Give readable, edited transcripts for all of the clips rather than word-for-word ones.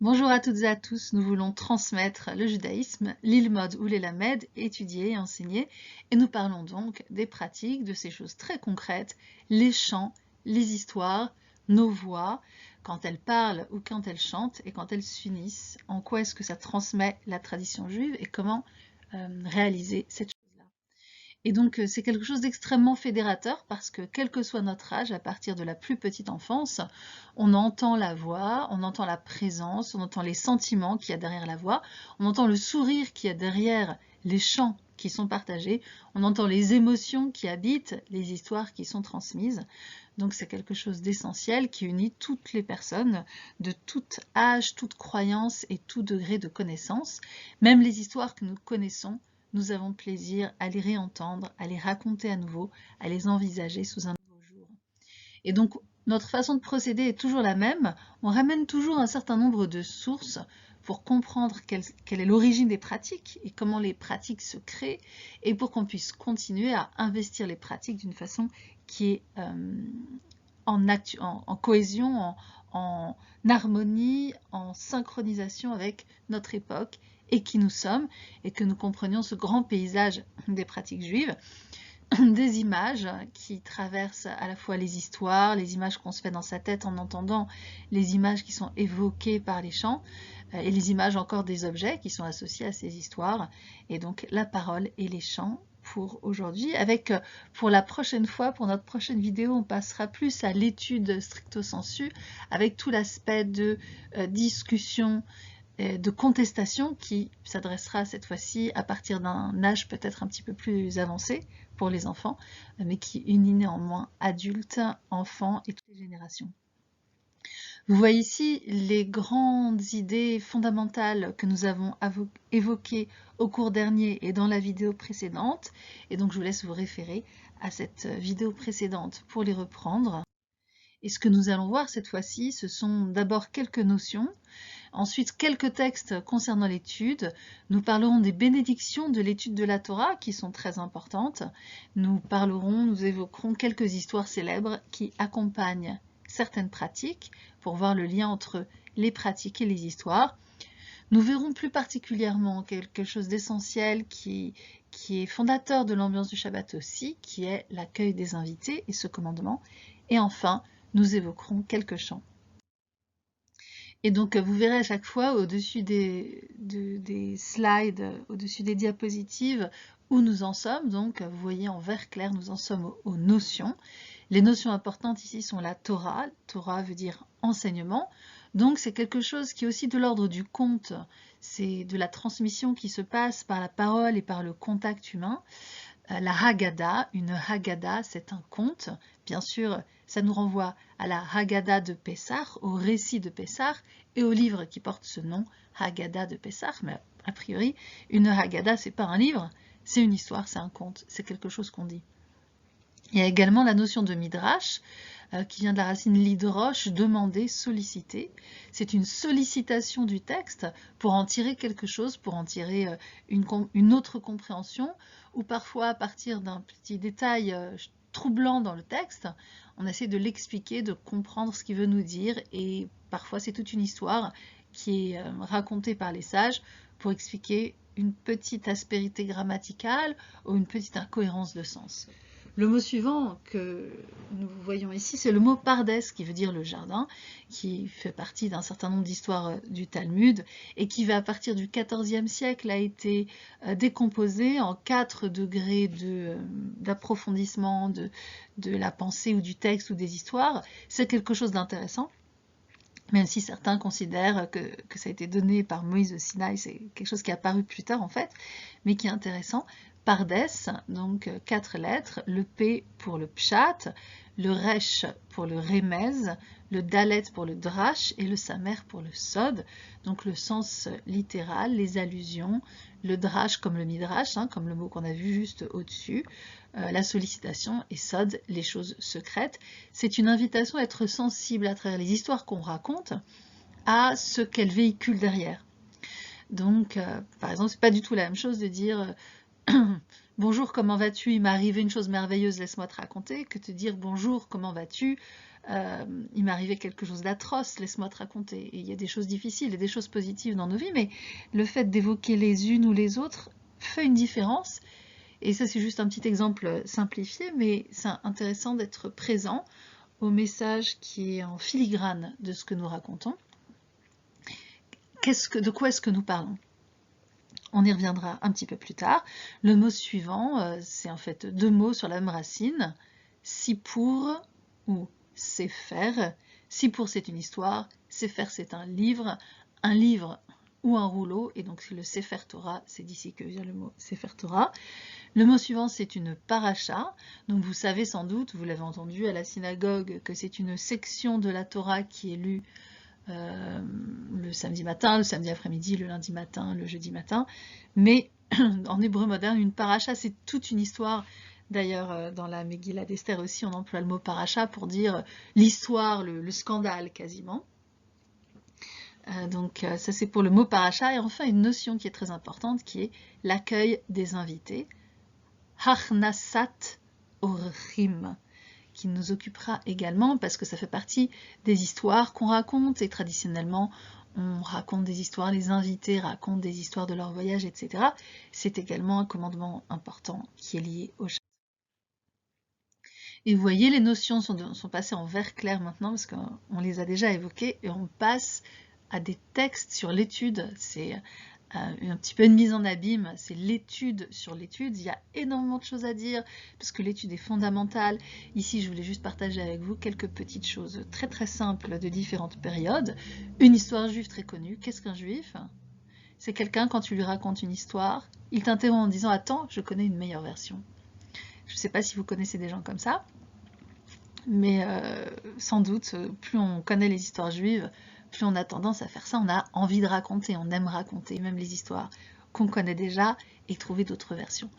Bonjour à toutes et à tous, nous voulons transmettre le judaïsme, l'Ilmod ou l'Elamed, étudier et enseigner, et nous parlons donc des pratiques, de ces choses très concrètes, les chants, les histoires, nos voix, quand elles parlent ou quand elles chantent et quand elles s'unissent, en quoi est-ce que ça transmet la tradition juive et comment réaliser cette chose-là. Et donc, c'est quelque chose d'extrêmement fédérateur parce que, quel que soit notre âge, à partir de la plus petite enfance, on entend la voix, on entend la présence, on entend les sentiments qu'il y a derrière la voix, on entend le sourire qu'il y a derrière les chants qui sont partagés, on entend les émotions qui habitent les histoires qui sont transmises. Donc, c'est quelque chose d'essentiel qui unit toutes les personnes de tout âge, toute croyance et tout degré de connaissance. Même les histoires que nous connaissons, nous avons plaisir à les réentendre, à les raconter à nouveau, à les envisager sous un nouveau jour. Et donc, notre façon de procéder est toujours la même. On ramène toujours un certain nombre de sources pour comprendre quelle est l'origine des pratiques et comment les pratiques se créent, et pour qu'on puisse continuer à investir les pratiques d'une façon qui est en cohésion, en harmonie, en synchronisation avec notre époque et qui nous sommes, et que nous comprenions ce grand paysage des pratiques juives, des images qui traversent à la fois les histoires, les images qu'on se fait dans sa tête en entendant les images qui sont évoquées par les chants, et les images encore des objets qui sont associés à ces histoires, et donc la parole et les chants pour aujourd'hui. Avec, pour la prochaine fois, pour notre prochaine vidéo, on passera plus à l'étude stricto sensu, avec tout l'aspect de discussion, de contestation qui s'adressera cette fois-ci à partir d'un âge peut-être un petit peu plus avancé pour les enfants, mais qui unit néanmoins adultes, enfants et toutes les générations. Vous voyez ici les grandes idées fondamentales que nous avons évoquées au cours dernier et dans la vidéo précédente, et donc je vous laisse vous référer à cette vidéo précédente pour les reprendre. Et ce que nous allons voir cette fois-ci, ce sont d'abord quelques notions, ensuite quelques textes concernant l'étude. Nous parlerons des bénédictions de l'étude de la Torah qui sont très importantes. Nous évoquerons quelques histoires célèbres qui accompagnent certaines pratiques pour voir le lien entre les pratiques et les histoires. Nous verrons plus particulièrement quelque chose d'essentiel qui est fondateur de l'ambiance du Shabbat aussi, qui est l'accueil des invités et ce commandement. Et enfin, nous évoquerons quelques chants. Et donc, vous verrez à chaque fois au-dessus des slides, au-dessus des diapositives, où nous en sommes. Donc, vous voyez en vert clair, nous en sommes aux notions. Les notions importantes ici sont la Torah. Torah veut dire enseignement. Donc, c'est quelque chose qui est aussi de l'ordre du conte. C'est de la transmission qui se passe par la parole et par le contact humain. La Haggadah, une Haggadah, c'est un conte. Bien sûr, ça nous renvoie à la Haggadah de Pessah, au récit de Pessah, et au livre qui porte ce nom, Haggadah de Pessah. Mais a priori, une Haggadah, c'est pas un livre, c'est une histoire, c'est un conte, c'est quelque chose qu'on dit. Il y a également la notion de Midrash, qui vient de la racine lidrosh, demander, solliciter. C'est une sollicitation du texte pour en tirer quelque chose, pour en tirer une autre compréhension, ou parfois à partir d'un petit détail troublant dans le texte, on essaie de l'expliquer, de comprendre ce qu'il veut nous dire, et parfois c'est toute une histoire qui est racontée par les sages pour expliquer une petite aspérité grammaticale ou une petite incohérence de sens. Le mot suivant que nous voyons ici, c'est le mot pardes, qui veut dire le jardin, qui fait partie d'un certain nombre d'histoires du Talmud, et qui va, à partir du XIVe siècle, a été décomposé en 4 degrés d'approfondissement de la pensée ou du texte ou des histoires. C'est quelque chose d'intéressant, même si certains considèrent que ça a été donné par Moïse au Sinaï, c'est quelque chose qui est apparu plus tard en fait, mais qui est intéressant. Pardes, donc 4 lettres, le P pour le Pshat, le Resh pour le Remez, le Dalet pour le Drash et le Samer pour le Sod, donc le sens littéral, les allusions, le Drash comme le Midrash, comme le mot qu'on a vu juste au-dessus, la sollicitation, et Sod, les choses secrètes. C'est une invitation à être sensible à travers les histoires qu'on raconte à ce qu'elles véhiculent derrière. Donc, par exemple, c'est pas du tout la même chose de dire bonjour, comment vas-tu? Il m'est arrivé une chose merveilleuse, laisse-moi te raconter, que te dire bonjour, comment vas-tu? il m'est arrivé quelque chose d'atroce, laisse-moi te raconter. Et il y a des choses difficiles et des choses positives dans nos vies, mais le fait d'évoquer les unes ou les autres fait une différence. Et ça, c'est juste un petit exemple simplifié, mais c'est intéressant d'être présent au message qui est en filigrane de ce que nous racontons. De quoi est-ce que nous parlons? On y reviendra un petit peu plus tard. Le mot suivant, c'est en fait deux mots sur la même racine, Sipour ou Sefer. Sipour, c'est une histoire, Sefer, c'est un livre ou un rouleau, et donc le Sefer Torah, c'est d'ici que vient le mot Sefer Torah. Le mot suivant, c'est une paracha. Donc vous savez sans doute, vous l'avez entendu à la synagogue, que c'est une section de la Torah qui est lue le samedi matin, le samedi après-midi, le lundi matin, le jeudi matin. Mais en hébreu moderne, une paracha, c'est toute une histoire. D'ailleurs, dans la Megillah d'Esther aussi, on emploie le mot paracha pour dire l'histoire, le scandale quasiment. Donc ça, c'est pour le mot paracha. Et enfin, une notion qui est très importante, qui est l'accueil des invités. Hachnasat orchim, qui nous occupera également parce que ça fait partie des histoires qu'on raconte, et traditionnellement on raconte des histoires, les invités racontent des histoires de leur voyage, etc. C'est également un commandement important qui est lié au Shabbat. Et vous voyez, les notions sont passées en vert clair maintenant parce qu'on les a déjà évoquées, et on passe à des textes sur l'étude. C'est un petit peu une mise en abîme, c'est l'étude sur l'étude. Il y a énormément de choses à dire, parce que l'étude est fondamentale. Ici, je voulais juste partager avec vous quelques petites choses très très simples de différentes périodes. Une histoire juive très connue. Qu'est-ce qu'un juif? C'est quelqu'un, quand tu lui racontes une histoire, il t'interrompt en disant « Attends, je connais une meilleure version ». Je ne sais pas si vous connaissez des gens comme ça, mais sans doute, plus on connaît les histoires juives, plus on a tendance à faire ça, on a envie de raconter, on aime raconter, même les histoires qu'on connaît déjà, et trouver d'autres versions.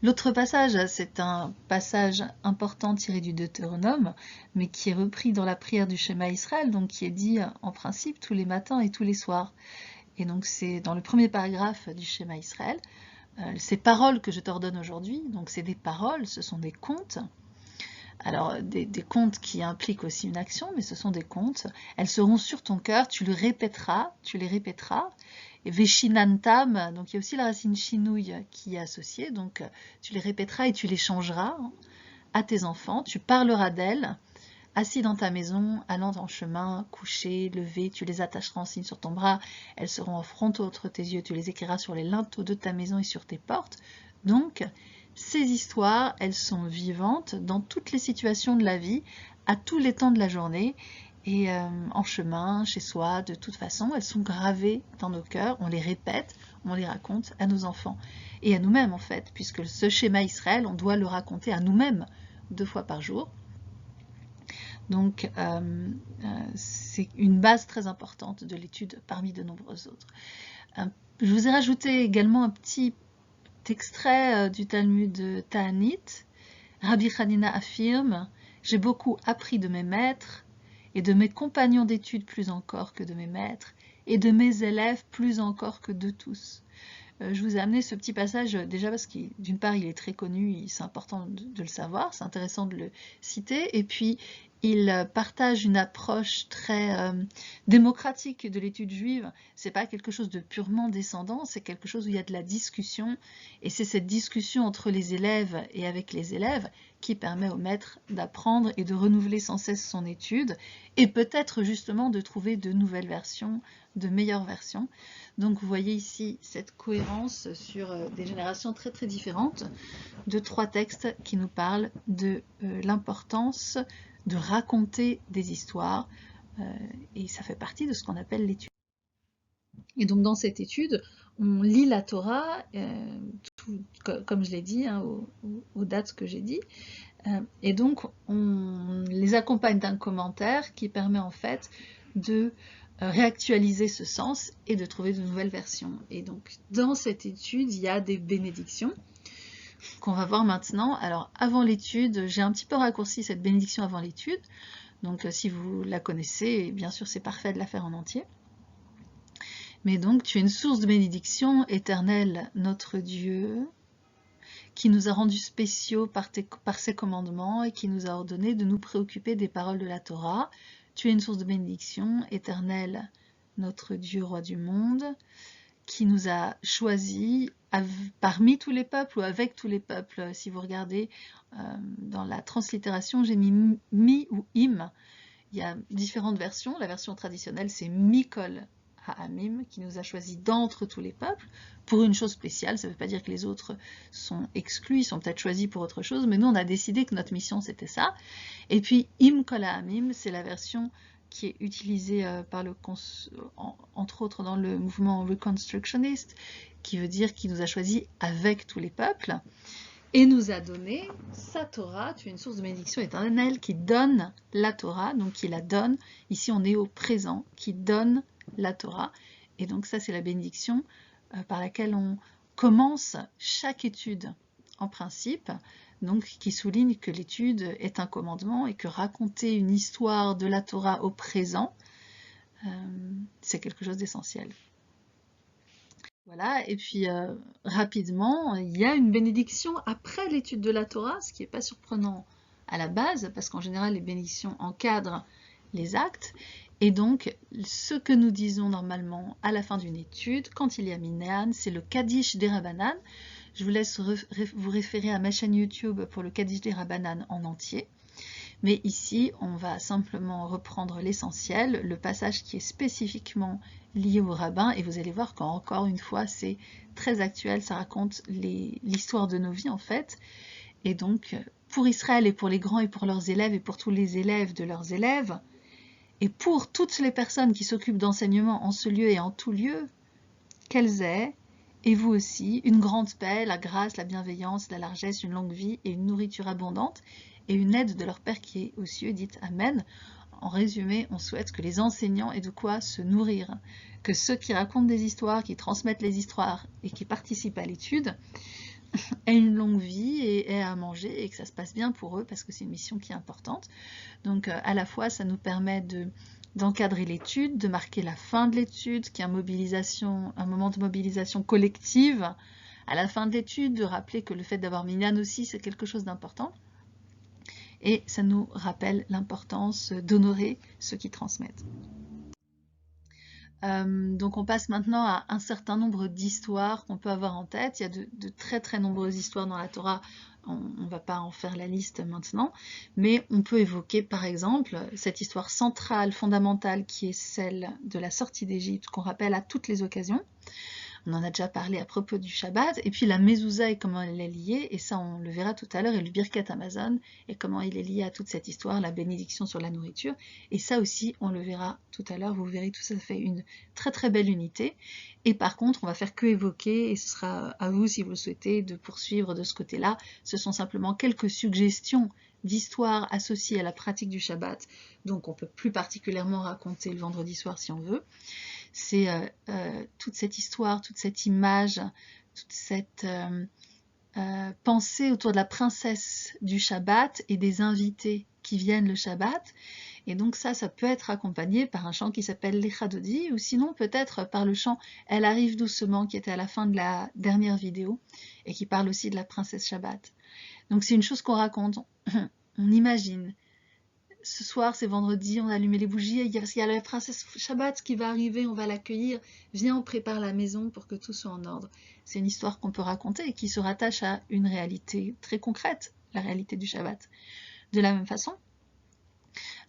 L'autre passage, c'est un passage important tiré du Deutéronome, mais qui est repris dans la prière du Shema Israël, donc qui est dit en principe tous les matins et tous les soirs. Et donc c'est dans le premier paragraphe du Shema Israël. Ces paroles que je t'ordonne aujourd'hui, donc c'est des paroles, ce sont des contes. Alors, des contes qui impliquent aussi une action, mais ce sont des contes. Elles seront sur ton cœur, tu les répéteras. Et veshinantam, donc il y a aussi la racine chinouille qui est associée, donc tu les répéteras et tu les changeras à tes enfants. Tu parleras d'elles, assis dans ta maison, allant en chemin, couché, levé, tu les attacheras en signe sur ton bras. Elles seront en frontaux entre tes yeux, tu les écriras sur les linteaux de ta maison et sur tes portes. Donc, ces histoires, elles sont vivantes dans toutes les situations de la vie, à tous les temps de la journée, et en chemin, chez soi, de toute façon, elles sont gravées dans nos cœurs, on les répète, on les raconte à nos enfants, et à nous-mêmes en fait, puisque ce schéma Israël, on doit le raconter à nous-mêmes 2 fois par jour. Donc, c'est une base très importante de l'étude parmi de nombreuses autres. Je vous ai rajouté également un petit extrait du Talmud de Ta'anit. Rabbi Hanina affirme « J'ai beaucoup appris de mes maîtres, et de mes compagnons d'études plus encore que de mes maîtres, et de mes élèves plus encore que de tous. » Je vous ai amené ce petit passage déjà parce que d'une part il est très connu, c'est important de le savoir, c'est intéressant de le citer, et puis il partage une approche très démocratique de l'étude juive. C'est pas quelque chose de purement descendant, c'est quelque chose où il y a de la discussion, et c'est cette discussion entre les élèves et avec les élèves qui permet au maître d'apprendre et de renouveler sans cesse son étude, et peut-être justement de trouver de nouvelles versions, de meilleures versions. Donc vous voyez ici cette cohérence sur des générations très très différentes de 3 textes qui nous parlent de l'importance de raconter des histoires, et ça fait partie de ce qu'on appelle l'étude. Et donc dans cette étude, on lit la Torah, comme je l'ai dit, hein, aux dates que j'ai dit, et donc on les accompagne d'un commentaire qui permet en fait de réactualiser ce sens et de trouver de nouvelles versions. Et donc dans cette étude, il y a des bénédictions qu'on va voir maintenant. Alors avant l'étude, j'ai un petit peu raccourci cette bénédiction avant l'étude, donc si vous la connaissez, bien sûr c'est parfait de la faire en entier. Mais donc tu es une source de bénédiction, Éternel notre Dieu, qui nous a rendus spéciaux par ses commandements et qui nous a ordonné de nous préoccuper des paroles de la Torah. Tu es une source de bénédiction, Éternel, notre Dieu, roi du monde, qui nous a choisis parmi tous les peuples ou avec tous les peuples. Si vous regardez dans la translittération, j'ai mis mi ou im. Il y a différentes versions. La version traditionnelle, c'est Mikol Ha'amim, qui nous a choisis d'entre tous les peuples pour une chose spéciale. Ça ne veut pas dire que les autres sont exclus, ils sont peut-être choisis pour autre chose, mais nous, on a décidé que notre mission, c'était ça. Et puis, Im Kol Ha'amim, c'est la version qui est utilisée entre autres dans le mouvement Reconstructionist, qui veut dire qu'il nous a choisis avec tous les peuples et nous a donné sa Torah. Tu es une source de bénédiction éternelle qui donne la Torah, donc qui la donne. Ici, on est au présent, qui donne la Torah. Et donc ça, c'est la bénédiction par laquelle on commence chaque étude en principe, donc qui souligne que l'étude est un commandement et que raconter une histoire de la Torah au présent, c'est quelque chose d'essentiel. Voilà, et puis rapidement, il y a une bénédiction après l'étude de la Torah, ce qui n'est pas surprenant à la base, parce qu'en général, les bénédictions encadrent les actes. Et donc, ce que nous disons normalement à la fin d'une étude, quand il y a Minyan, c'est le Kaddish des Rabbanan. Je vous laisse vous référer à ma chaîne YouTube pour le Kaddish des Rabbanan en entier. Mais ici, on va simplement reprendre l'essentiel, le passage qui est spécifiquement lié au rabbin, et vous allez voir qu'encore une fois, c'est très actuel, ça raconte l'histoire de nos vies en fait. Et donc, pour Israël et pour les grands et pour leurs élèves et pour tous les élèves de leurs élèves, et pour toutes les personnes qui s'occupent d'enseignement en ce lieu et en tout lieu, qu'elles aient, et vous aussi, une grande paix, la grâce, la bienveillance, la largesse, une longue vie et une nourriture abondante, et une aide de leur Père qui est aux cieux, dites Amen. En résumé, on souhaite que les enseignants aient de quoi se nourrir, que ceux qui racontent des histoires, qui transmettent les histoires et qui participent à l'étude aient une longue vie et aient à manger et que ça se passe bien pour eux parce que c'est une mission qui est importante. Donc à la fois, ça nous permet d'encadrer l'étude, de marquer la fin de l'étude, qui est un moment de mobilisation collective à la fin de l'étude, de rappeler que le fait d'avoir Minyan aussi, c'est quelque chose d'important. Et ça nous rappelle l'importance d'honorer ceux qui transmettent. Donc on passe maintenant à un certain nombre d'histoires qu'on peut avoir en tête. Il y a de très très nombreuses histoires dans la Torah. On ne va pas en faire la liste maintenant, mais on peut évoquer par exemple cette histoire centrale, fondamentale, qui est celle de la sortie d'Égypte, qu'on rappelle à toutes les occasions. On en a déjà parlé à propos du Shabbat, et puis la Mezouza et comment elle est liée, et ça on le verra tout à l'heure, et le Birkat Hamazon, et comment il est lié à toute cette histoire, la bénédiction sur la nourriture, et ça aussi on le verra tout à l'heure, vous verrez tout ça fait une très très belle unité, et par contre on va faire que évoquer, et ce sera à vous si vous le souhaitez de poursuivre de ce côté-là, ce sont simplement quelques suggestions d'histoires associées à la pratique du Shabbat, donc on peut plus particulièrement raconter le vendredi soir si on veut. C'est toute cette histoire, toute cette image, toute cette pensée autour de la princesse du Shabbat et des invités qui viennent le Shabbat. Et donc ça peut être accompagné par un chant qui s'appelle Lecha Dodi, ou sinon peut-être par le chant Elle arrive doucement, qui était à la fin de la dernière vidéo, et qui parle aussi de la princesse Shabbat. Donc c'est une chose qu'on raconte, on imagine. Ce soir, c'est vendredi, on a allumé les bougies, il y a la princesse Shabbat qui va arriver, on va l'accueillir. Viens, on prépare la maison pour que tout soit en ordre. C'est une histoire qu'on peut raconter et qui se rattache à une réalité très concrète, la réalité du Shabbat. De la même façon,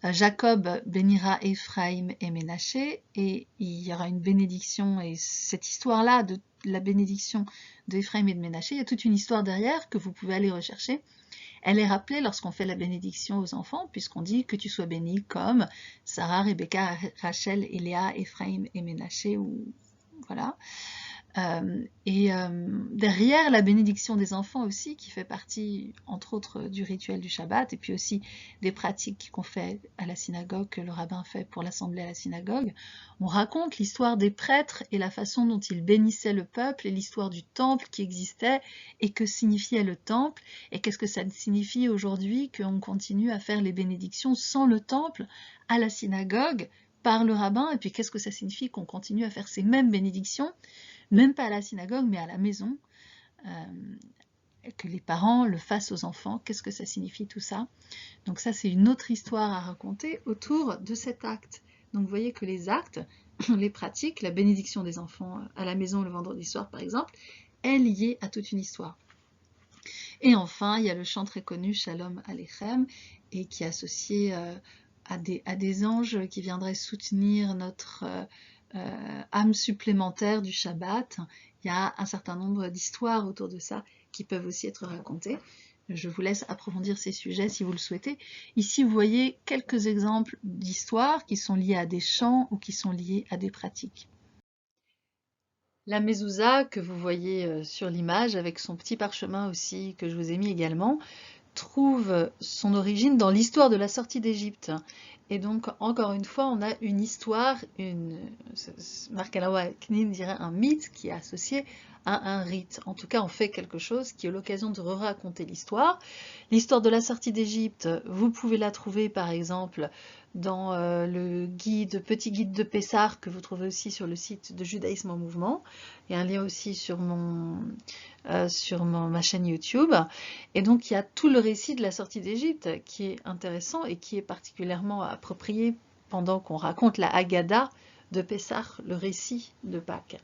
Jacob bénira Ephraim et Ménaché, et il y aura une bénédiction, et cette histoire-là, de la bénédiction d'Ephraim et de Ménaché, il y a toute une histoire derrière que vous pouvez aller rechercher. Elle est rappelée lorsqu'on fait la bénédiction aux enfants, puisqu'on dit que tu sois béni comme Sarah, Rebecca, Rachel, Léa, Ephraim et Ménaché, ou voilà. Derrière la bénédiction des enfants aussi, qui fait partie, entre autres, du rituel du Shabbat, et puis aussi des pratiques qu'on fait à la synagogue, que le rabbin fait pour l'assemblée à la synagogue, on raconte l'histoire des prêtres et la façon dont ils bénissaient le peuple, et l'histoire du temple qui existait, et que signifiait le temple, et qu'est-ce que ça signifie aujourd'hui qu'on continue à faire les bénédictions sans le temple à la synagogue, par le rabbin, et puis qu'est-ce que ça signifie qu'on continue à faire ces mêmes bénédictions, même pas à la synagogue, mais à la maison. que les parents le fassent aux enfants. Qu'est-ce que ça signifie tout ça? Donc ça, c'est une autre histoire à raconter autour de cet acte. Donc vous voyez que les actes, les pratiques, la bénédiction des enfants à la maison le vendredi soir par exemple, est liée à toute une histoire. Et enfin, il y a le chant très connu Shalom Aleichem, et qui est associé à des anges qui viendraient soutenir notre âme supplémentaire du Shabbat. Il y a un certain nombre d'histoires autour de ça qui peuvent aussi être racontées. Je vous laisse approfondir ces sujets si vous le souhaitez. Ici, vous voyez quelques exemples d'histoires qui sont liées à des chants ou qui sont liées à des pratiques. La mezouza que vous voyez sur l'image, avec son petit parchemin aussi que je vous ai mis également, trouve son origine dans l'histoire de la sortie d'Égypte. Et donc, encore une fois, on a une histoire, Marc Alaoua Knin dirait un mythe qui est associé à un rite. En tout cas, on fait quelque chose qui est l'occasion de raconter l'histoire. L'histoire de la sortie d'Égypte, vous pouvez la trouver par exemple dans le petit guide de Pessah que vous trouvez aussi sur le site de Judaïsme en Mouvement. Il y a un lien aussi sur ma chaîne YouTube. Et donc il y a tout le récit de la sortie d'Égypte qui est intéressant et qui est particulièrement approprié pendant qu'on raconte la Haggadah de Pessah, le récit de Pâques.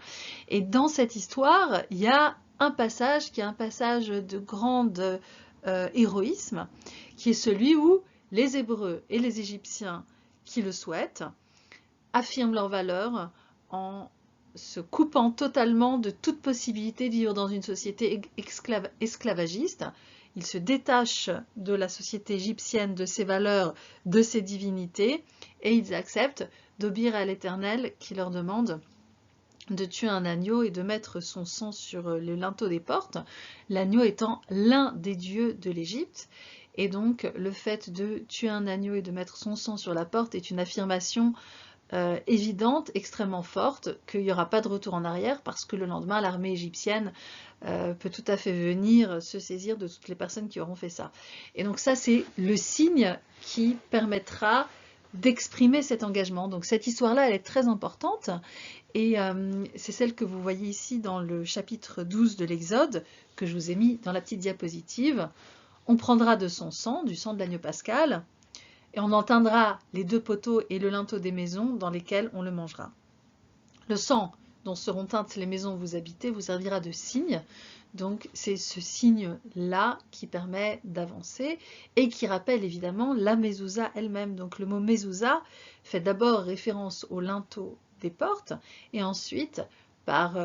Et dans cette histoire, il y a un passage qui est un passage de grand héroïsme, qui est celui où les Hébreux et les Égyptiens qui le souhaitent affirment leur valeur en se coupant totalement de toute possibilité de vivre dans une société esclavagiste. Ils se détachent de la société égyptienne, de ses valeurs, de ses divinités, et ils acceptent d'obéir à l'Éternel qui leur demande de tuer un agneau et de mettre son sang sur le linteau des portes, l'agneau étant l'un des dieux de l'Égypte. Et donc le fait de tuer un agneau et de mettre son sang sur la porte est une affirmation évidente, extrêmement forte, qu'il n'y aura pas de retour en arrière parce que le lendemain, l'armée égyptienne peut tout à fait venir se saisir de toutes les personnes qui auront fait ça. Et donc ça, c'est le signe qui permettra d'exprimer cet engagement. Donc cette histoire-là, elle est très importante et c'est celle que vous voyez ici dans le chapitre 12 de l'Exode, que je vous ai mis dans la petite diapositive. On prendra de son sang, du sang de l'agneau pascal, et on en teindra les deux poteaux et le linteau des maisons dans lesquelles on le mangera. Le sang dont seront teintes les maisons où vous habitez vous servira de signe. Donc c'est ce signe-là qui permet d'avancer et qui rappelle évidemment la mezouza elle-même. Donc le mot mezouza fait d'abord référence au linteau des portes et ensuite, par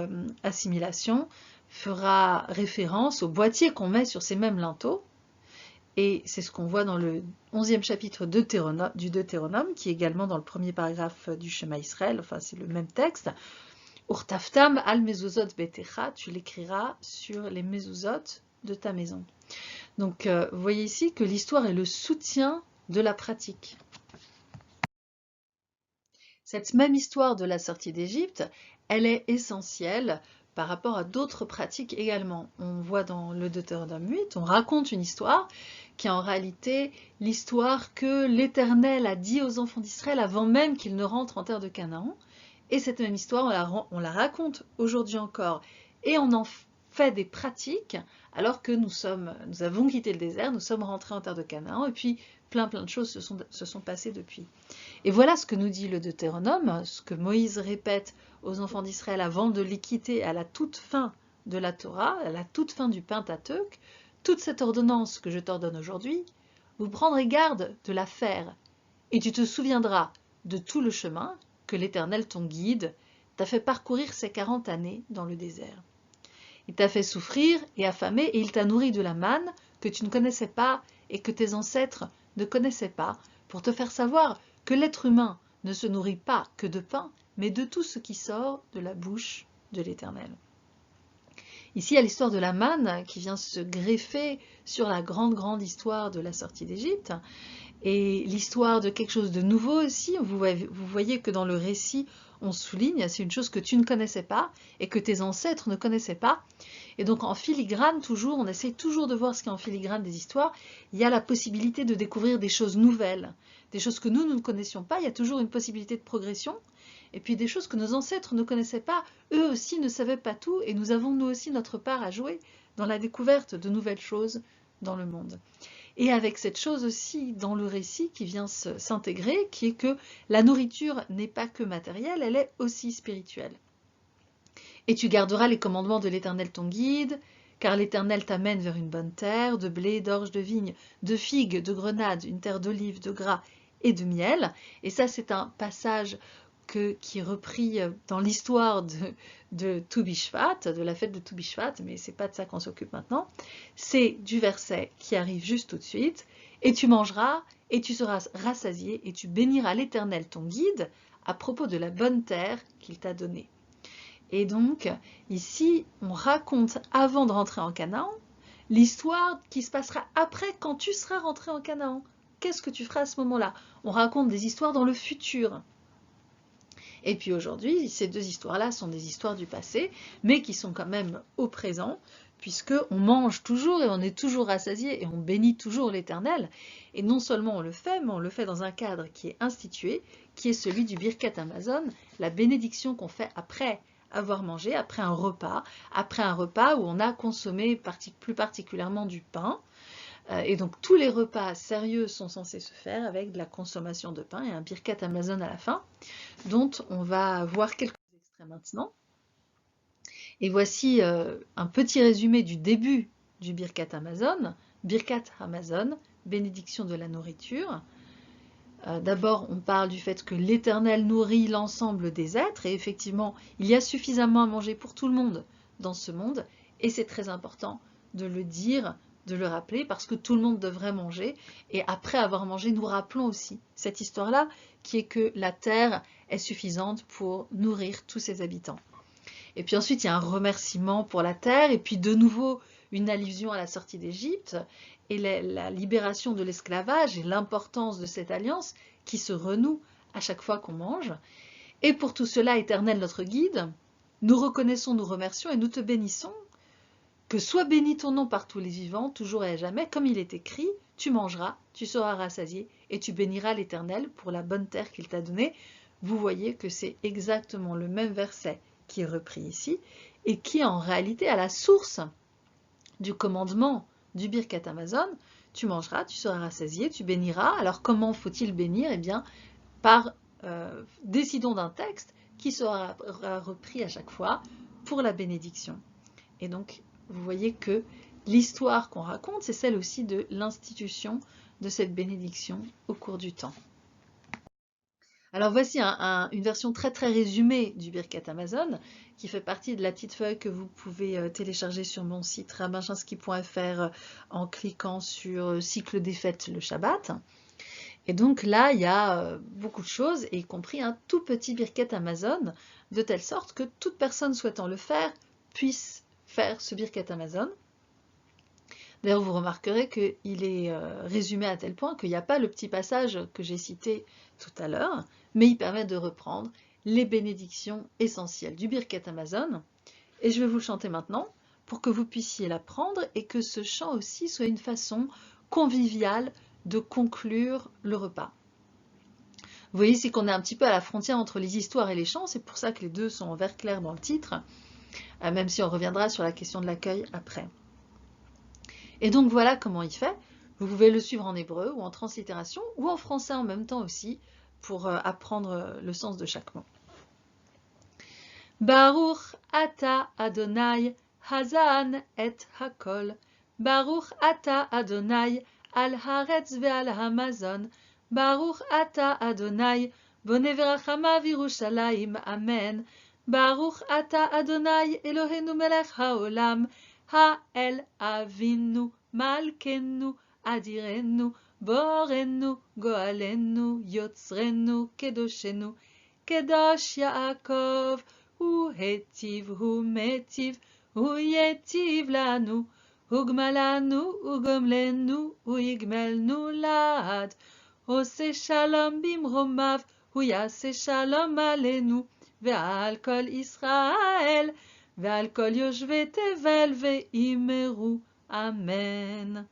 assimilation, fera référence au boîtier qu'on met sur ces mêmes linteaux. Et c'est ce qu'on voit dans le 11e chapitre du Deutéronome, qui est également dans le premier paragraphe du Shema Israël, enfin c'est le même texte. Urtaftam al mezuzot betecha, tu l'écriras sur les mezuzot de ta maison. Donc vous voyez ici que l'histoire est le soutien de la pratique. Cette même histoire de la sortie d'Égypte, elle est essentielle par rapport à d'autres pratiques également. On voit dans le Deutéronome 8, on raconte une histoire qui est en réalité l'histoire que l'Éternel a dit aux enfants d'Israël avant même qu'ils ne rentrent en terre de Canaan. Et cette même histoire, on la raconte aujourd'hui encore. Et on en fait des pratiques alors que nous avons quitté le désert, nous sommes rentrés en terre de Canaan, et puis plein de choses se sont passées depuis. Et voilà ce que nous dit le Deutéronome, ce que Moïse répète aux enfants d'Israël avant de les quitter à la toute fin de la Torah, à la toute fin du Pentateuque. Toute cette ordonnance que je t'ordonne aujourd'hui, vous prendrez garde de la faire, et tu te souviendras de tout le chemin que l'Éternel, ton guide, t'a fait parcourir ces 40 années dans le désert. Il t'a fait souffrir et affamer, et il t'a nourri de la manne que tu ne connaissais pas et que tes ancêtres ne connaissaient pas, pour te faire savoir que l'être humain ne se nourrit pas que de pain, mais de tout ce qui sort de la bouche de l'Éternel. Ici, il y a l'histoire de la manne qui vient se greffer sur la grande histoire de la sortie d'Égypte. Et l'histoire de quelque chose de nouveau aussi, vous voyez que dans le récit, on souligne, c'est une chose que tu ne connaissais pas et que tes ancêtres ne connaissaient pas. Et donc en filigrane, toujours, on essaie toujours de voir ce qu'il y a en filigrane des histoires. Il y a la possibilité de découvrir des choses nouvelles, des choses que nous ne connaissions pas. Il y a toujours une possibilité de progression. et puis des choses que nos ancêtres ne connaissaient pas. Eux aussi ne savaient pas tout, et nous avons nous aussi notre part à jouer dans la découverte de nouvelles choses dans le monde. Et avec cette chose aussi dans le récit qui vient s'intégrer, qui est que la nourriture n'est pas que matérielle, elle est aussi spirituelle. Et tu garderas les commandements de l'Éternel ton guide, car l'Éternel t'amène vers une bonne terre, de blé, d'orge, de vigne, de figues, de grenades, une terre d'olives, de gras et de miel. Et ça, c'est un passage qui est repris dans l'histoire de Tu Bishvat, de la fête de Tu Bishvat, mais c'est pas de ça qu'on s'occupe maintenant. C'est du verset qui arrive juste tout de suite. Et tu mangeras, et tu seras rassasié, et tu béniras l'Éternel ton guide à propos de la bonne terre qu'il t'a donnée. Et donc, ici, on raconte, avant de rentrer en Canaan, l'histoire qui se passera après, quand tu seras rentré en Canaan. Qu'est-ce que tu feras à ce moment-là? On raconte des histoires dans le futur. Et puis aujourd'hui, ces deux histoires-là sont des histoires du passé, mais qui sont quand même au présent, puisqu'on mange toujours et on est toujours rassasié et on bénit toujours l'Éternel. Et non seulement on le fait, mais on le fait dans un cadre qui est institué, qui est celui du Birkat Hamazon, la bénédiction qu'on fait après avoir mangé, après un repas où on a consommé plus particulièrement du pain. Et donc tous les repas sérieux sont censés se faire avec de la consommation de pain et un Birkat Hamazon à la fin, dont on va voir quelques extraits maintenant. Et voici un petit résumé du début du Birkat Hamazon. Birkat Hamazon, bénédiction de la nourriture. D'abord, on parle du fait que l'Éternel nourrit l'ensemble des êtres, et effectivement, il y a suffisamment à manger pour tout le monde dans ce monde, et c'est très important de le dire, de le rappeler, parce que tout le monde devrait manger, et après avoir mangé, nous rappelons aussi cette histoire-là, qui est que la terre est suffisante pour nourrir tous ses habitants. Et puis ensuite, il y a un remerciement pour la terre, et puis de nouveau, une allusion à la sortie d'Égypte, et la libération de l'esclavage, et l'importance de cette alliance qui se renoue à chaque fois qu'on mange. Et pour tout cela, Éternel notre guide, nous reconnaissons, nous remercions et nous te bénissons. Que soit béni ton nom par tous les vivants, toujours et à jamais, comme il est écrit, tu mangeras, tu seras rassasié, et tu béniras l'Éternel pour la bonne terre qu'il t'a donnée. Vous voyez que c'est exactement le même verset qui est repris ici, et qui est en réalité à la source du commandement du Birkat Hamazon. Tu mangeras, tu seras rassasié, tu béniras. Alors comment faut-il bénir? Eh bien, par décidons d'un texte qui sera repris à chaque fois pour la bénédiction. Et donc, vous voyez que l'histoire qu'on raconte, c'est celle aussi de l'institution de cette bénédiction au cours du temps. Alors voici une version très très résumée du Birkat Hamazon qui fait partie de la petite feuille que vous pouvez télécharger sur mon site rabbinchansky.fr en cliquant sur cycle des fêtes le Shabbat. Et donc là, il y a beaucoup de choses, y compris un tout petit Birkat Hamazon, de telle sorte que toute personne souhaitant le faire puisse faire ce Birkat Hamazon. D'ailleurs, vous remarquerez qu'il est résumé à tel point qu'il n'y a pas le petit passage que j'ai cité tout à l'heure, mais il permet de reprendre les bénédictions essentielles du Birkat Hamazon. Et je vais vous le chanter maintenant pour que vous puissiez l'apprendre et que ce chant aussi soit une façon conviviale de conclure le repas. Vous voyez ici qu'on est un petit peu à la frontière entre les histoires et les chants, c'est pour ça que les deux sont en vert clair dans le titre, même si on reviendra sur la question de l'accueil après. Et donc voilà comment il fait. Vous pouvez le suivre en hébreu ou en translittération ou en français en même temps aussi pour apprendre le sens de chaque mot. Baruch ata Adonai hazan et hakol. Baruch ata Adonai al haaretz ve'al hamazon. Baruch ata Adonai boneh verachamav Yerushalayim. Amen. Baruch ata Adonai Eloheinu melech haolam. Ha'el Avinu Malkenu Adirenu Borenu Goalenu Yotzrenu Kedoshenu Kedosh Yaakov Hu Hetiv Hu Metiv Hu Yetiv Lanu Hu Gmalanu Hu Gomlenu Hu Yigmelnu Laad Ose Shalom Bimromav Hu Yase Shalom Alenu Ve'al Kol Israel Ve'al kol yoshvei tevel ve'imeru. Amen.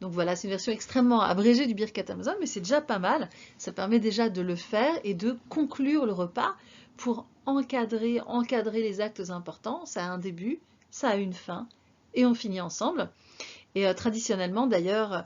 Donc voilà, c'est une version extrêmement abrégée du Birkat Hamazon, mais c'est déjà pas mal. Ça permet déjà de le faire et de conclure le repas pour encadrer les actes importants. Ça a un début, ça a une fin, et on finit ensemble. Et traditionnellement, d'ailleurs,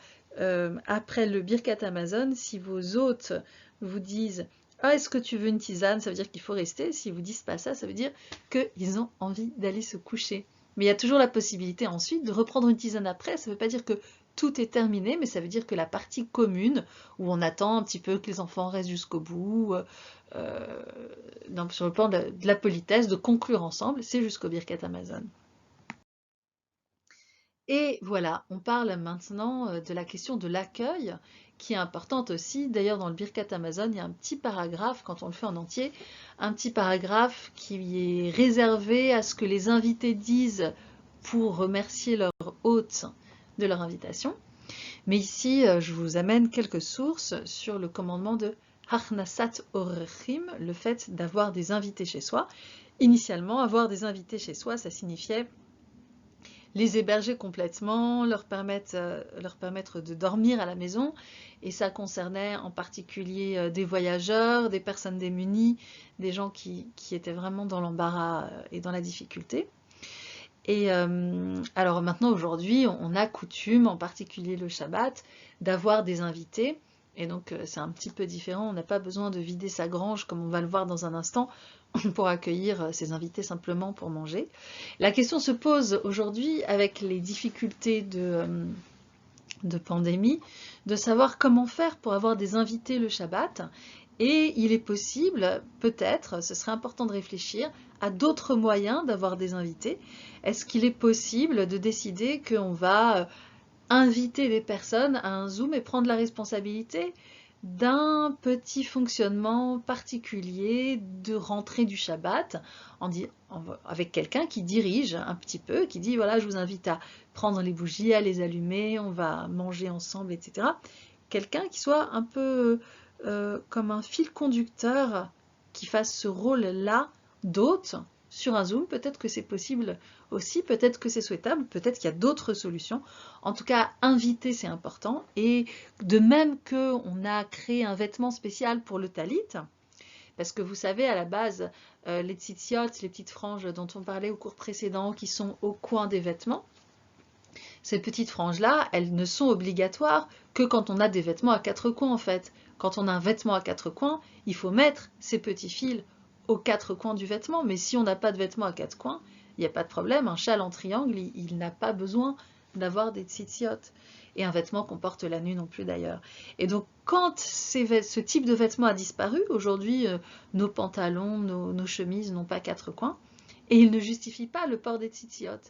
après le Birkat Hamazon, si vos hôtes vous disent « Ah, est-ce que tu veux une tisane ?» Ça veut dire qu'il faut rester. S'ils vous disent pas ça, ça veut dire qu'ils ont envie d'aller se coucher. Mais il y a toujours la possibilité ensuite de reprendre une tisane après. Ça ne veut pas dire que tout est terminé, mais ça veut dire que la partie commune, où on attend un petit peu que les enfants restent jusqu'au bout, sur le plan de la politesse, de conclure ensemble, c'est jusqu'au Birkat Hamazon. Et voilà, on parle maintenant de la question de l'accueil, qui est importante aussi. D'ailleurs, dans le Birkat Hamazon, il y a un petit paragraphe, quand on le fait en entier, un petit paragraphe qui est réservé à ce que les invités disent pour remercier leur hôte de leur invitation. Mais ici, je vous amène quelques sources sur le commandement de Hachnasat Orechim, le fait d'avoir des invités chez soi. Initialement, avoir des invités chez soi, ça signifiait les héberger complètement, leur permettre de dormir à la maison, et ça concernait en particulier des voyageurs, des personnes démunies, des gens qui étaient vraiment dans l'embarras et dans la difficulté. Et alors maintenant, aujourd'hui, on a coutume, en particulier le Shabbat, d'avoir des invités. Et donc, c'est un petit peu différent. On n'a pas besoin de vider sa grange, comme on va le voir dans un instant, pour accueillir ses invités simplement pour manger. La question se pose aujourd'hui, avec les difficultés de pandémie, de savoir comment faire pour avoir des invités le Shabbat. Et il est possible, peut-être, ce serait important de réfléchir à d'autres moyens d'avoir des invités. Est-ce qu'il est possible de décider qu'on va inviter des personnes à un Zoom et prendre la responsabilité d'un petit fonctionnement particulier de rentrée du Shabbat avec quelqu'un qui dirige un petit peu, qui dit voilà, je vous invite à prendre les bougies, à les allumer, on va manger ensemble, etc. Quelqu'un qui soit un peu comme un fil conducteur, qui fasse ce rôle-là d'hôte sur un Zoom. Peut-être que c'est possible aussi, peut-être que c'est souhaitable, peut-être qu'il y a d'autres solutions. En tout cas, inviter, c'est important. Et de même qu'on a créé un vêtement spécial pour le talit, parce que vous savez, à la base, les tzitziot, les petites franges dont on parlait au cours précédent, qui sont au coin des vêtements, ces petites franges-là, elles ne sont obligatoires que quand on a des vêtements à quatre coins, en fait. Quand on a un vêtement à quatre coins, il faut mettre ces petits fils aux quatre coins du vêtement. Mais si on n'a pas de vêtements à quatre coins, il n'y a pas de problème. Un châle en triangle, il n'a pas besoin d'avoir des tzitziot. Et un vêtement qu'on porte la nuit non plus d'ailleurs. Et donc, quand ce type de vêtement a disparu, aujourd'hui, nos pantalons, nos chemises n'ont pas quatre coins, et ils ne justifient pas le port des tzitziot.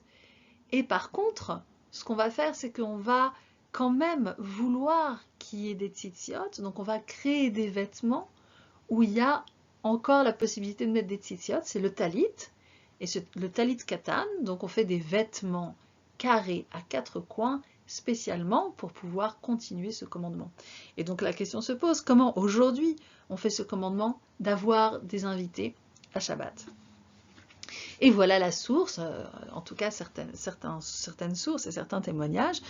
Et par contre, ce qu'on va faire, c'est qu'on va quand même vouloir qu'il y ait des tzitziot, donc on va créer des vêtements où il y a encore la possibilité de mettre des tzitziot, c'est le talit, et le talit katan, donc on fait des vêtements carrés à quatre coins spécialement pour pouvoir continuer ce commandement. Et donc la question se pose, comment aujourd'hui on fait ce commandement d'avoir des invités à Shabbat? Et voilà la source, en tout cas certaines sources et certains témoignages.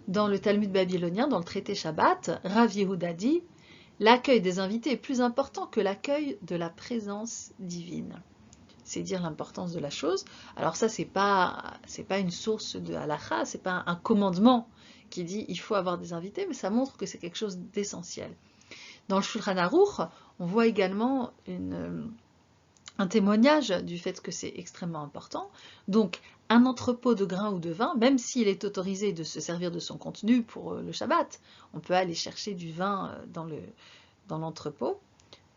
Dans le Talmud babylonien, dans le traité Shabbat, Rav Yehuda dit « L'accueil des invités est plus important que l'accueil de la présence divine ». C'est dire l'importance de la chose. Alors ça, c'est pas une source de halacha, c'est pas un commandement qui dit « il faut avoir des invités », mais ça montre que c'est quelque chose d'essentiel. Dans le Shulchan Aruch, on voit également un témoignage du fait que c'est extrêmement important. Donc, un entrepôt de grains ou de vin, même s'il est autorisé de se servir de son contenu pour le Shabbat, on peut aller chercher du vin dans l'entrepôt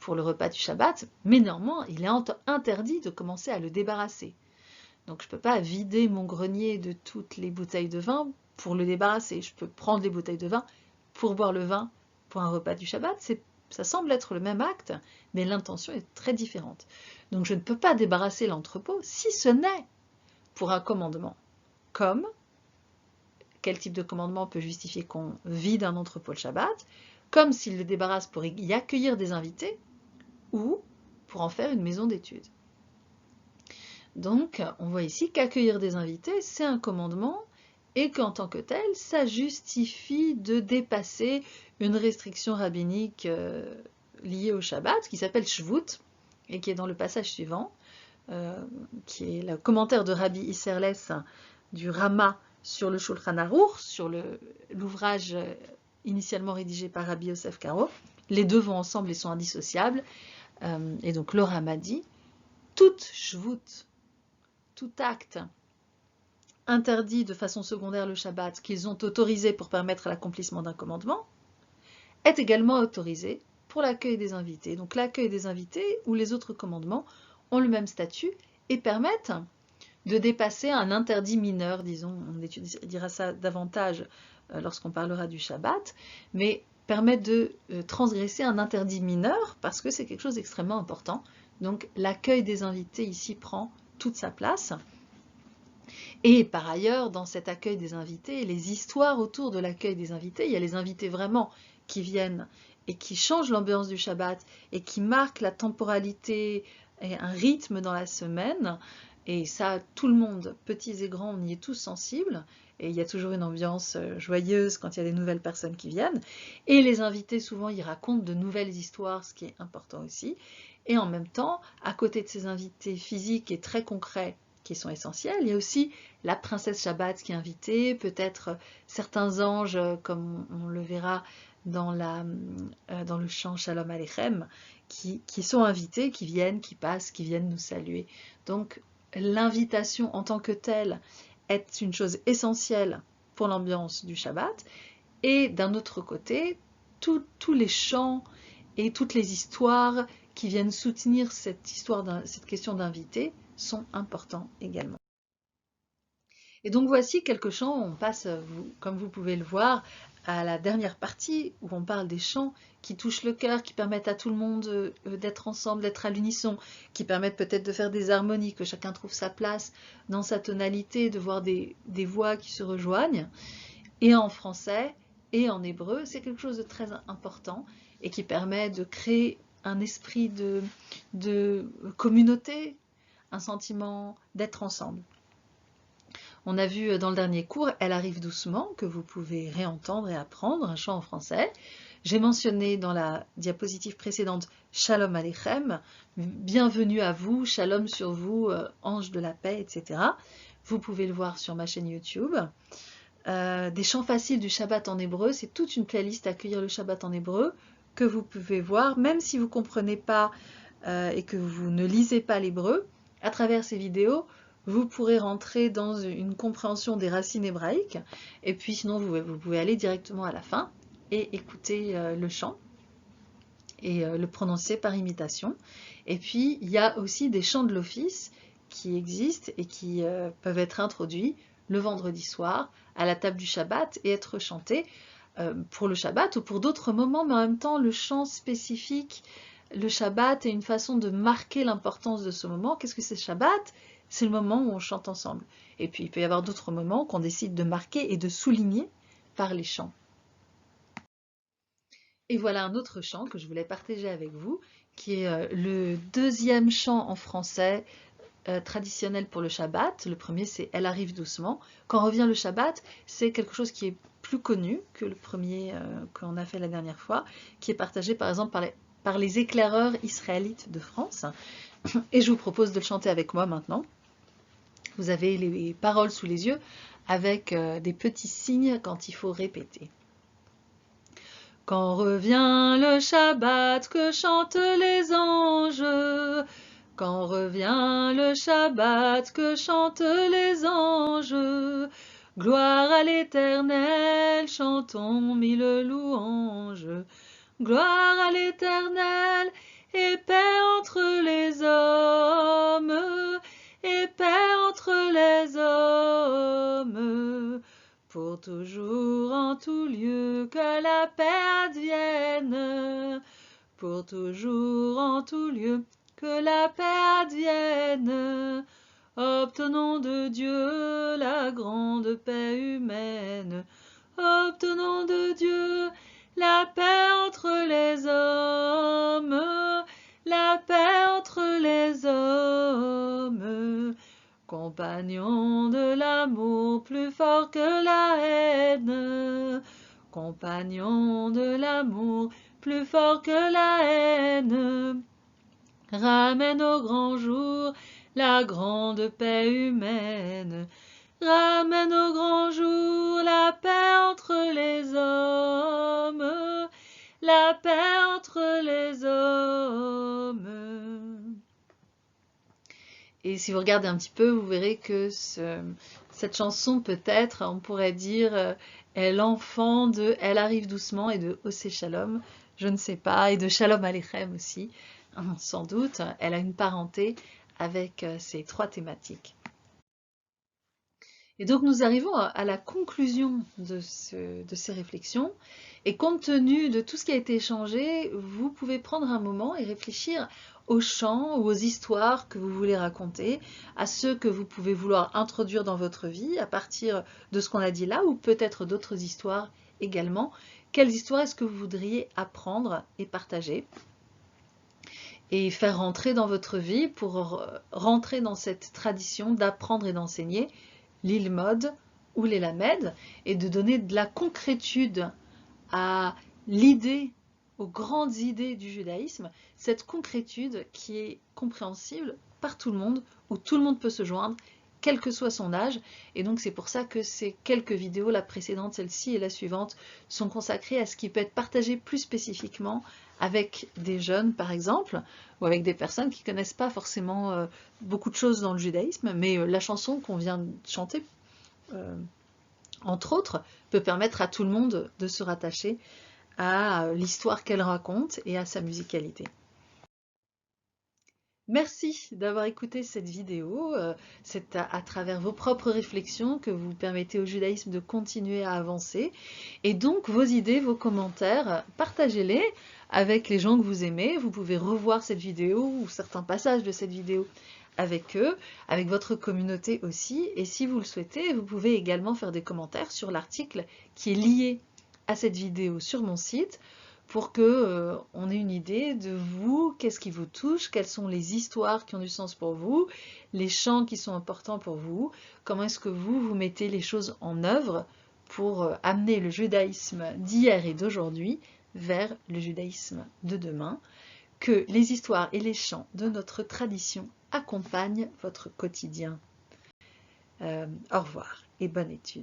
pour le repas du Shabbat, mais néanmoins, il est interdit de commencer à le débarrasser. Donc, je ne peux pas vider mon grenier de toutes les bouteilles de vin pour le débarrasser. Je peux prendre les bouteilles de vin pour boire le vin pour un repas du Shabbat. Ça semble être le même acte, mais l'intention est très différente. Donc je ne peux pas débarrasser l'entrepôt si ce n'est pour un commandement. Comme, quel type de commandement peut justifier qu'on vide un entrepôt le Shabbat? Comme s'il le débarrasse pour y accueillir des invités ou pour en faire une maison d'études. Donc on voit ici qu'accueillir des invités, c'est un commandement et qu'en tant que tel, ça justifie de dépasser une restriction rabbinique liée au Shabbat, qui s'appelle Shvut, et qui est dans le passage suivant, qui est le commentaire de Rabbi Isserles du Rama sur le Shulchan Aruch, sur l'ouvrage initialement rédigé par Rabbi Yosef Karo. Les deux vont ensemble et sont indissociables. Et donc le Rama dit, toute Shvut, tout acte interdit de façon secondaire le Shabbat qu'ils ont autorisé pour permettre l'accomplissement d'un commandement, est également autorisé pour l'accueil des invités. Donc l'accueil des invités ou les autres commandements ont le même statut et permettent de dépasser un interdit mineur, disons, on étudiera ça davantage lorsqu'on parlera du Shabbat, mais permettent de transgresser un interdit mineur parce que c'est quelque chose d'extrêmement important. Donc l'accueil des invités ici prend toute sa place. Et par ailleurs, dans cet accueil des invités, les histoires autour de l'accueil des invités, il y a les invités vraiment qui viennent et qui changent l'ambiance du Shabbat et qui marquent la temporalité et un rythme dans la semaine. Et ça, tout le monde, petits et grands, on y est tous sensibles. Et il y a toujours une ambiance joyeuse quand il y a des nouvelles personnes qui viennent. Et les invités, souvent, ils racontent de nouvelles histoires, ce qui est important aussi. Et en même temps, à côté de ces invités physiques et très concrets, qui sont essentiels. Il y a aussi la princesse Shabbat qui est invitée, peut-être certains anges, comme on le verra dans le chant Shalom Aleichem, qui sont invités, qui viennent, qui passent, qui viennent nous saluer. Donc l'invitation en tant que telle est une chose essentielle pour l'ambiance du Shabbat. Et d'un autre côté, tous les chants et toutes les histoires qui viennent soutenir cette question d'invité sont importants également. Et donc voici quelques chants, on passe, comme vous pouvez le voir, à la dernière partie où on parle des chants qui touchent le cœur, qui permettent à tout le monde d'être ensemble, d'être à l'unisson, qui permettent peut-être de faire des harmonies, que chacun trouve sa place dans sa tonalité, de voir des voix qui se rejoignent. Et en français et en hébreu, c'est quelque chose de très important et qui permet de créer un esprit de communauté, un sentiment d'être ensemble. On a vu dans le dernier cours, Elle arrive doucement, que vous pouvez réentendre et apprendre, un chant en français. J'ai mentionné dans la diapositive précédente Shalom Aleichem, bienvenue à vous, Shalom sur vous, ange de la paix, etc. Vous pouvez le voir sur ma chaîne YouTube. Des chants faciles du Shabbat en hébreu, c'est toute une playlist Accueillir le Shabbat en hébreu que vous pouvez voir, même si vous ne comprenez pas et que vous ne lisez pas l'hébreu, à travers ces vidéos, vous pourrez rentrer dans une compréhension des racines hébraïques, et puis sinon vous pouvez aller directement à la fin et écouter le chant et le prononcer par imitation. Et puis il y a aussi des chants de l'office qui existent et qui peuvent être introduits le vendredi soir à la table du Shabbat et être chantés pour le Shabbat ou pour d'autres moments, mais en même temps le chant spécifique, le Shabbat est une façon de marquer l'importance de ce moment. Qu'est-ce que c'est Shabbat? C'est le moment où on chante ensemble. Et puis il peut y avoir d'autres moments qu'on décide de marquer et de souligner par les chants. Et voilà un autre chant que je voulais partager avec vous, qui est le deuxième chant en français traditionnel pour le Shabbat. Le premier, c'est Elle arrive doucement. Quand revient le Shabbat, c'est quelque chose qui est plus connu que le premier qu'on a fait la dernière fois, qui est partagé par exemple par les éclaireurs israélites de France. Et je vous propose de le chanter avec moi maintenant. Vous avez les paroles sous les yeux avec des petits signes quand il faut répéter. Quand revient le Shabbat, que chantent les anges. Quand revient le Shabbat, que chantent les anges. Gloire à l'Éternel, chantons mille louanges. Gloire à l'Éternel, et paix entre les hommes, et paix entre les hommes. Pour toujours en tout lieu, que la paix advienne. Pour toujours en tout lieu, que la paix advienne. Obtenons de Dieu la grande paix humaine. Obtenons de Dieu la paix entre les hommes. La paix entre les hommes. Qu'on Compagnon de l'amour plus fort que la haine, compagnon de l'amour plus fort que la haine, ramène au grand jour la grande paix humaine, ramène au grand jour la paix entre les hommes, la paix entre les hommes. Et si vous regardez un petit peu, vous verrez que cette chanson, peut-être, on pourrait dire, est l'enfant de Elle arrive doucement et de Osé Shalom, je ne sais pas, et de Shalom Aleichem aussi, sans doute. Elle a une parenté avec ces trois thématiques. Et donc nous arrivons à la conclusion de ces réflexions. Et compte tenu de tout ce qui a été échangé, vous pouvez prendre un moment et réfléchir aux chants ou aux histoires que vous voulez raconter, à ceux que vous pouvez vouloir introduire dans votre vie à partir de ce qu'on a dit là, ou peut-être d'autres histoires également. Quelles histoires est-ce que vous voudriez apprendre et partager et faire rentrer dans votre vie pour rentrer dans cette tradition d'apprendre et d'enseigner l'Ilmod ou les Lamed, et de donner de la concrétude à l'idée, aux grandes idées du judaïsme, cette concrétude qui est compréhensible par tout le monde, où tout le monde peut se joindre, quel que soit son âge. Et donc c'est pour ça que ces quelques vidéos, la précédente, celle-ci et la suivante, sont consacrées à ce qui peut être partagé plus spécifiquement avec des jeunes par exemple, ou avec des personnes qui ne connaissent pas forcément beaucoup de choses dans le judaïsme, mais la chanson qu'on vient de chanter, entre autres, peut permettre à tout le monde de se rattacher à l'histoire qu'elle raconte et à sa musicalité. Merci d'avoir écouté cette vidéo. C'est à travers vos propres réflexions que vous permettez au judaïsme de continuer à avancer. Et donc, vos idées, vos commentaires, partagez-les avec les gens que vous aimez. Vous pouvez revoir cette vidéo ou certains passages de cette vidéo avec eux, avec votre communauté aussi. Et si vous le souhaitez, vous pouvez également faire des commentaires sur l'article qui est lié à cette vidéo sur mon site, pour que on ait une idée de vous, qu'est-ce qui vous touche, quelles sont les histoires qui ont du sens pour vous, les chants qui sont importants pour vous, comment est-ce que vous mettez les choses en œuvre pour amener le judaïsme d'hier et d'aujourd'hui vers le judaïsme de demain, que les histoires et les chants de notre tradition accompagnent votre quotidien. Au revoir et bonne étude.